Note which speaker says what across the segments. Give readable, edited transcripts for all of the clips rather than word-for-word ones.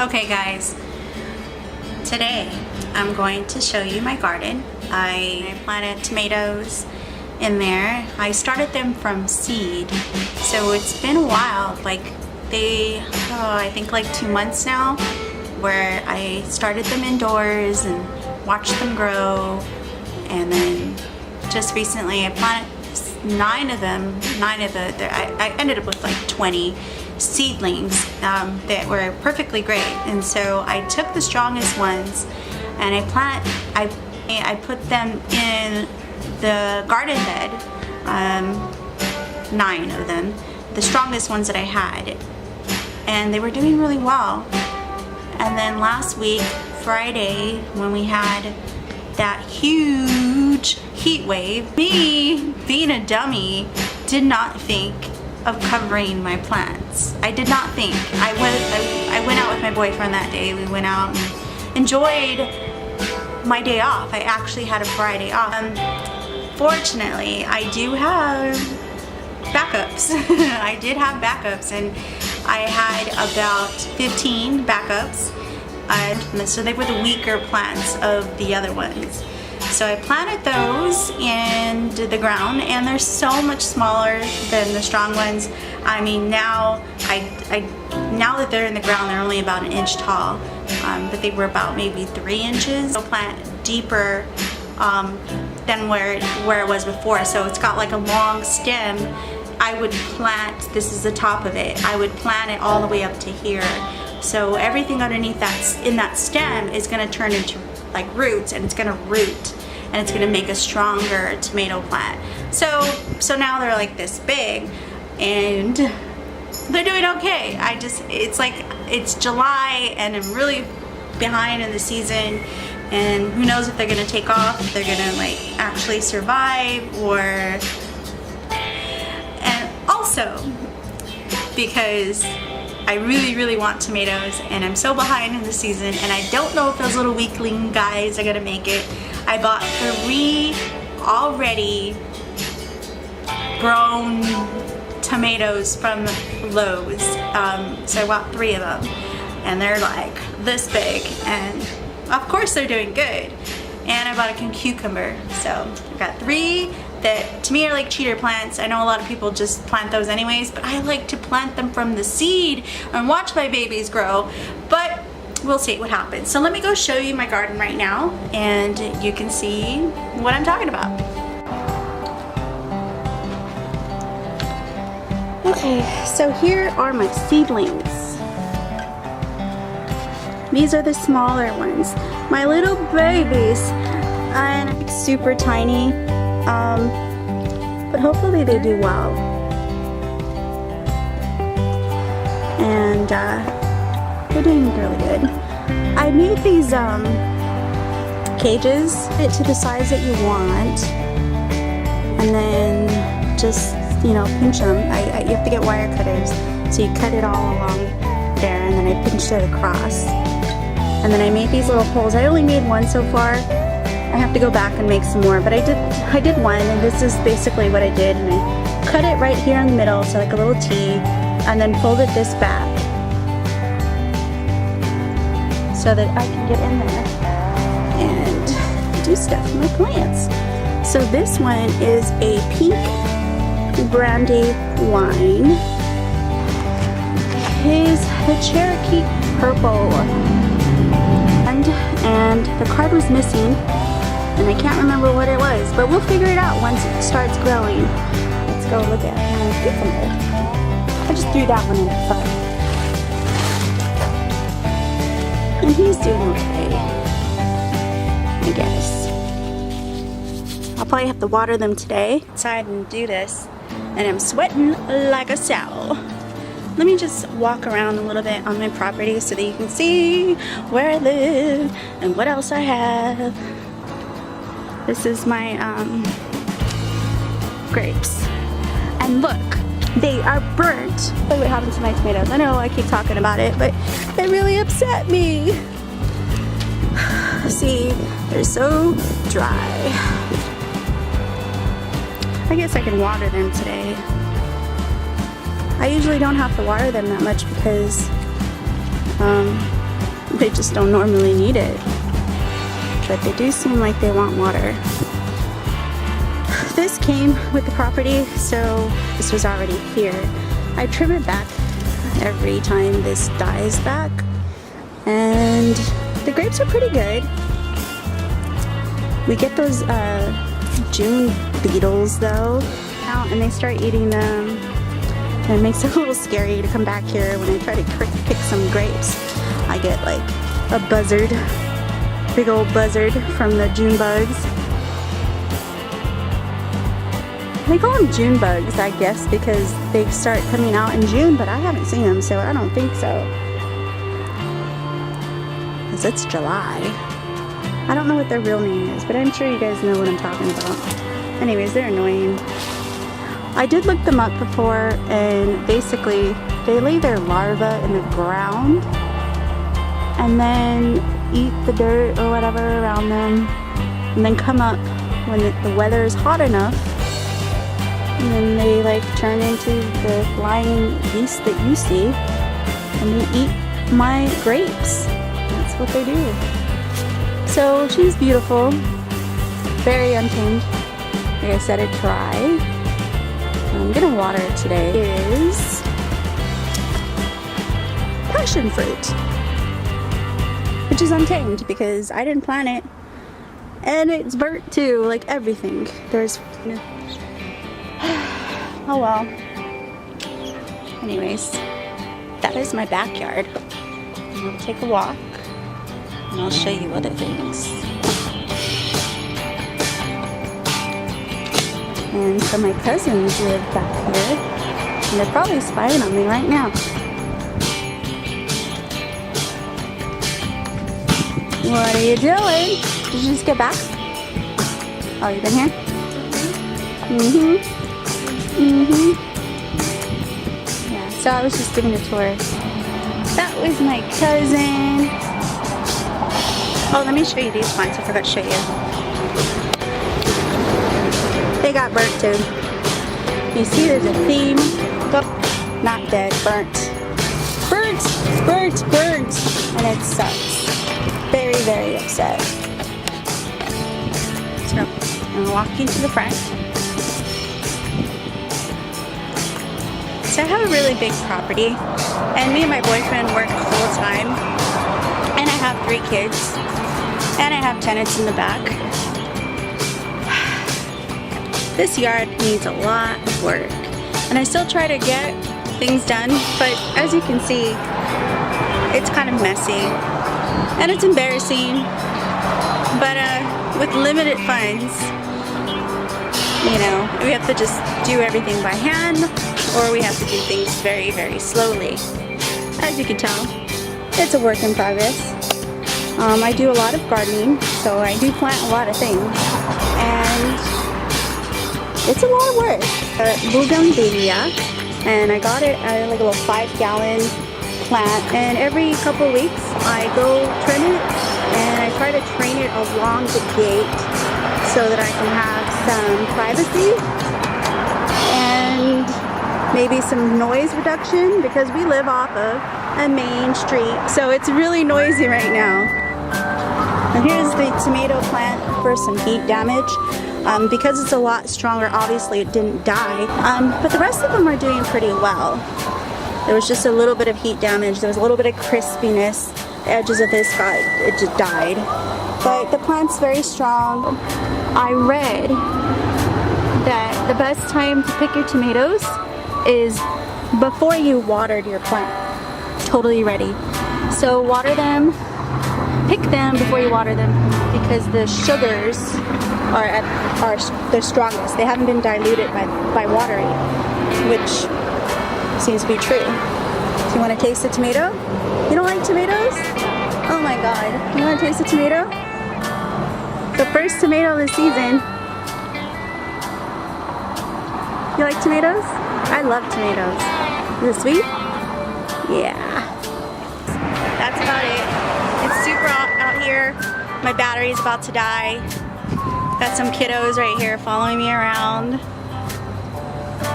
Speaker 1: Okay guys, today I'm going to show you my garden. I planted tomatoes in there. I started them from seed, so it's been a while, like I think like 2 months now, where I started them indoors and watched them grow, and then just recently I planted 9 of them. I ended up with like 20 seedlings that were perfectly great, and so I took the strongest ones and I put them in the garden bed, 9 of them, the strongest ones that I had, and they were doing really well. And then last week, Friday, when we had that huge heat wave, me, being a dummy, did not think of covering my plants. I did not think. I went out with my boyfriend that day. We went out and enjoyed my day off. I actually had a Friday off. Fortunately, I do have backups. I did have backups, and I had about 15 backups. So they were the weaker plants of the other ones. So I planted those into the ground, and they're so much smaller than the strong ones. I mean, now now that they're in the ground, they're only about 1 inch tall, but they were about maybe 3 inches. I'll plant deeper than where it was before. So it's got like a long stem. I would plant, this is the top of it, I would plant it all the way up to here. So everything underneath that stem is going to turn into like roots, and it's going to root, and it's going to make a stronger tomato plant. So now they're like this big, and they're doing okay. It's July, and I'm really behind in the season, and who knows if they're going to take off, if they're going to like actually survive, and also because I really want tomatoes, and I'm so behind in the season, and I don't know if those little weakling guys are gonna make it. I bought 3 already grown tomatoes from Lowe's. So I bought 3 of them, and they're like this big, and of course they're doing good. And I bought a cucumber. So I've got 3 that to me are like cheater plants. I know a lot of people just plant those anyways, but I like to plant them from the seed and watch my babies grow. But we'll see what happens. So let me go show you my garden right now, and you can see what I'm talking about. Okay, so here are my seedlings. These are the smaller ones, my little babies, and super tiny, but hopefully they do well. And they're doing really good. I made these cages fit to the size that you want, and then just, you know, pinch them. You have to get wire cutters, so you cut it all along there, and then I pinched it across. And then I made these little holes. I only made 1 so far. I have to go back and make some more, but I did 1, and this is basically what I did. And I cut it right here in the middle, so like a little T, and then folded this back so that I can get in there and do stuff with my plants. So this one is a pink brandy wine. Here's the Cherokee purple. And the card was missing, and I can't remember what it was, but we'll figure it out once it starts growing. Let's go look at my cucumber. I just threw that one in for fun. And he's doing okay, I guess. I'll probably have to water them today. Inside and do this, and I'm sweating like a sow. Let me just walk around a little bit on my property so that you can see where I live and what else I have. This is my grapes. And look, they are burnt. Look what happened to my tomatoes. I know I keep talking about it, but it really upset me. See, they're so dry. I guess I can water them today. I usually don't have to water them that much because They just don't normally need it. But they do seem like they want water. This came with the property, so this was already here. I trim it back every time this dies back. And the grapes are pretty good. We get those June beetles though out, and they start eating them. And it makes it a little scary to come back here when I try to pick some grapes. I get like a buzzard, big old buzzard from the June bugs. They call them June bugs, I guess, because they start coming out in June, but I haven't seen them, so I don't think so. Because it's July. I don't know what their real name is, but I'm sure you guys know what I'm talking about. Anyways, they're annoying. I did look them up before, and basically they lay their larvae in the ground and then eat the dirt or whatever around them, and then come up when the weather is hot enough, and then they like turn into the flying beast that you see, and they eat my grapes. That's what they do. So she's beautiful, very untamed. Like I said, a try. I'm gonna water it today. Is passion fruit, which is untamed because I didn't plant it, and it's burnt too, like everything. There's oh well. Anyways, that is my backyard. We'll take a walk and I'll show you other things. And so my cousins live back here, and they're probably spying on me right now. What are you doing? Did you just get back? Oh, you've been here? Yeah, so I was just giving a tour. That was my cousin. Oh, let me show you these plants. I forgot to show you. They got burnt too. You see there's a theme. Oh, not dead, burnt. Burnt! Burnt! Burnt! And it sucks. Very, very upset. So, I'm gonna walk you to the front. So I have a really big property, and me and my boyfriend work full time, and I have 3 kids, and I have tenants in the back. This yard needs a lot of work, and I still try to get things done, but as you can see, it's kind of messy, and it's embarrassing, but with limited funds, you know, we have to just do everything by hand, or we have to do things very, very slowly. As you can tell, it's a work in progress. I do a lot of gardening, so I do plant a lot of things, and it's a lot of work. Bougainvillea, and I got it at like a little 5-gallon plant, and every couple of weeks I go trim it, and I try to train it along the gate so that I can have some privacy and maybe some noise reduction, because we live off of a main street, so it's really noisy right now. And here's the tomato plant for some heat damage. Because it's a lot stronger, obviously it didn't die, but the rest of them are doing pretty well. There was just a little bit of heat damage, there was a little bit of crispiness, the edges of this it just died. But the plant's very strong. I read that the best time to pick your tomatoes is before you watered your plant. Totally ready. So water them, pick them before you water them, because the sugars are their strongest. They haven't been diluted by watering, which seems to be true. Do you want to taste the tomato? You don't like tomatoes? Oh my god. You want to taste the tomato? The first tomato of the season. You like tomatoes? I love tomatoes. Is it sweet? Yeah. That's about it. It's super hot out here. My battery's about to die. Got some kiddos right here following me around.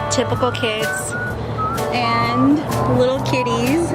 Speaker 1: Typical kids. And little kitties.